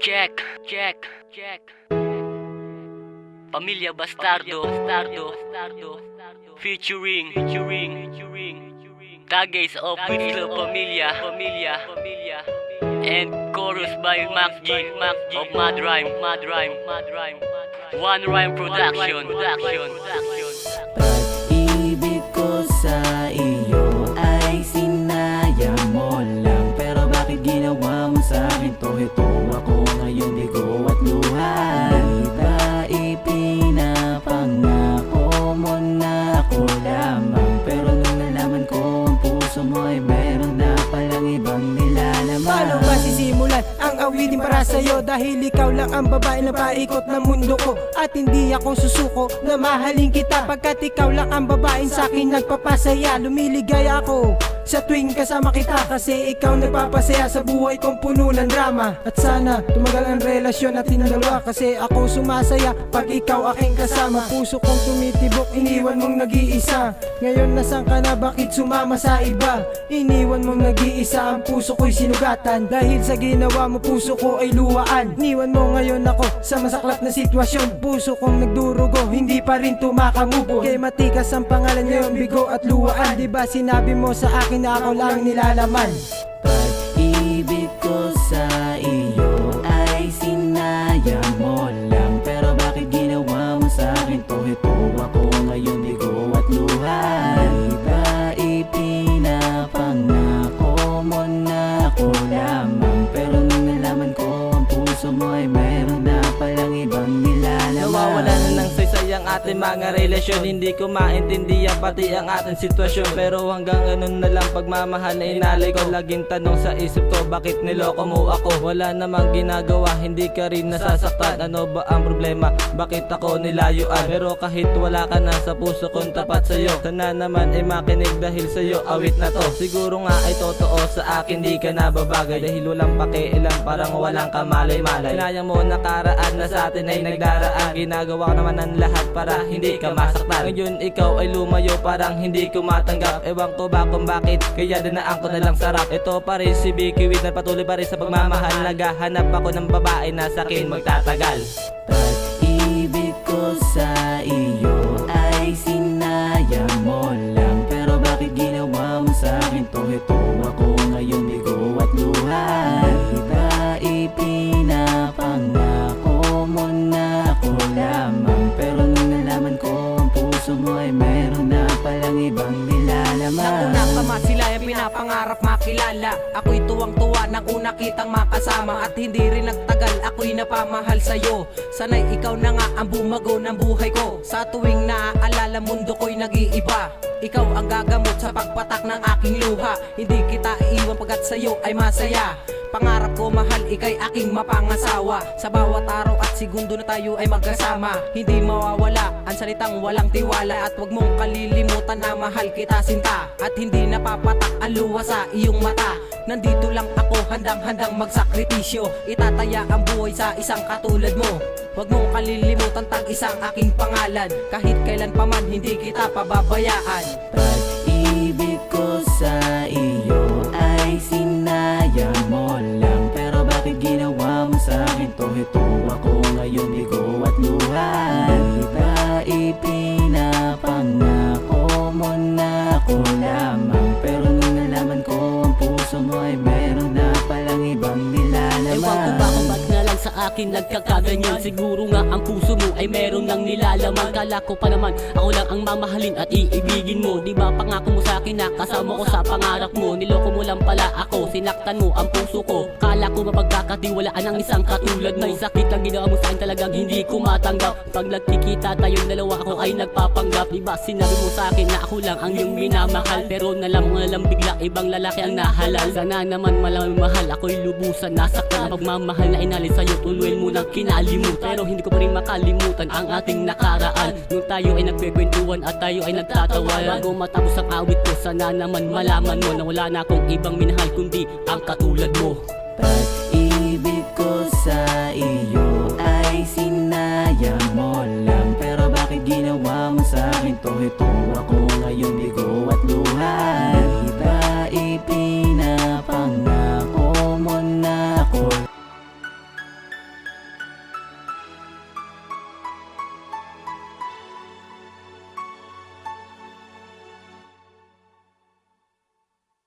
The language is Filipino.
Check. Pamilya Bastardo, featuring Tagays of Pitlo Pamilya, and chorus by Max G of Mad Rhyme. One Rhyme Production. Pag-ibig ko sa iyo ay sinayang mo lang, pero bakit ginawa mo sa akin to? Ito ako ngayon, bigo at luha. Di ba ipinapangako mo na ako lamang, pero nung nalaman ko ang puso mo ay meron na palang ibang nilalaman. Paano ba sisimulan ang awitin para sa'yo? Dahil ikaw lang ang babae na paikot ng mundo ko, at hindi ako susuko na mahalin kita, pagkat ikaw lang ang babaeng sa'kin nagpapasaya. Lumiligaya ako sa tuwing kasama kita, kasi ikaw nagpapasaya sa buhay kong puno ng drama. At sana tumagal ang relasyon natin ng dalawa, kasi ako sumasaya pag ikaw aking kasama. Puso kong tumitibok, iniwan mong nag-iisa. Ngayon nasan ka na, bakit sumama sa iba? Iniwan mong nag-iisa, ang puso ko'y sinugatan. Dahil sa ginawa mo, puso ko ay luwaan. Iniwan mo ngayon ako sa masaklap na sitwasyon. Puso kong nagdurugo, hindi pa rin tumakamubo. Kaya matikas ang pangalan ngayon, bigo at luwaan. Diba sinabi mo sa akin na ako lang nilalaman? Pag-ibig ko sa iyo ay sinayang mo lang, pero bakit ginawa mo sa akin to? Ito ako ngayon, bigo at luha. Di ba ipinapangako mo na ako lamang, pero nung nalaman ko ang puso mo ay meron na palang ibang nilalaman. Nawawala na ng saysay ang ating mga relasyon, hindi ko maintindihan pati ang ating sitwasyon, pero hanggang ganun na lang pagmamahal na inalay ko. Laging tanong sa isip ko, bakit niloko mo ako? Wala namang ginagawa, hindi ka rin nasasaktan. Ano ba ang problema? Bakit ako nilayuan? Pero kahit wala ka na sa puso kong tapat sa'yo, sana naman ay makinig dahil sa'yo awit na to. Siguro nga ay totoo sa akin, di ka nababagay, dahil walang pakialam, parang walang kamalay-malay. Sinayang mo nakaraan na sa atin ay nagdaraan, ginagawa ka naman ng lahat para hindi ka masaktan. Ngayon ikaw ay lumayo, parang hindi ko matanggap. Ewan ko ba kung bakit, kaya dinaan ko na lang sarap. Ito pa rin si Vicky With, na patuloy pa rin sa pagmamahal. Naghahanap ako ng babae na sa akin magtatagal. Pag-ibig ko sa iyo ay sinayang mo lang, pero bakit ginawa mo sa akin to? Ito ako ngayon, bigo at luha. Di ba ipinapangako mo na ako lamang, pero nung nalaman ko ang puso mo ay meron na palang ibang nilalaman. Nang unang kamasilayan, pinapangarap makilala. Ako'y tuwang-tuwa nang una kitang makasama, at hindi rin nagtagal ako'y napamahal sa'yo. Sana'y ikaw na nga ang bumago ng buhay ko. Sa tuwing naaalala, mundo ko'y nag-iiba. Ikaw ang gagamot sa pagpatak ng aking luha. Hindi kita iiwan pagkat sa'yo ay masaya. Pangarap ko mahal, ika'y aking mapangasawa. Sa bawat araw at segundo na tayo ay magkasama, hindi mawawala ang salitang walang tiwala. At wag mong kalilimutan na mahal kita sinta, at hindi napapatak ang luha sa iyong mata. Nandito lang ako, handang-handang magsakripisyo, itataya ang buhay sa isang katulad mo. Wag mong kalilimutan tang isang aking pangalan, kahit kailan pa man hindi kita pababayaan. Pag-ibig ko sa iyo ay sinayang mo lang, pero bakit ginawa mo sa akin to? Ito ako ngayon, bigo at luha. Di ba ipinapangako mo na ako lamang, pero nung nalaman ko ang puso mo ay meron na palang ibang nilalaman. Ewan ko ba kung ba't nga lang sa akin nagkakaganyan. Siguro nga ang puso mo ay meron ng nilalaman. Kala ko pa naman ako lang ang mamahalin at iibigin mo. Di ba pangako mo sa akin na kasama ko sa pangarap mo? Niloko mo lang pala ako, sinaktan mo ang puso ko. Kala ko mapagkakatiwalaan ang isang katulad mo. May sakit lang ginawa mo sa akin, talagang hindi ko matanggap. Pag nagkikita tayong dalawa, ako ay nagpapanggap. Di ba sinabi mo sa akin na ako lang ang iyong minamahal, pero nalang bigla ibang lalaki ang nahalal. Sana naman malamang mahal, ako'y lubusan nasaktan. Pagmamahal na inalin sa'yo, tuluyan mo nang kinalimutan. Pero hindi ko pa rin makalimutan ang ating nakaraan, nung tayo ay nagkwekwentuhan at tayo ay nagtatawanan. Bago matapos ang awit ko, sana naman malaman mo na wala na akong ibang minahal kundi ang katulad mo.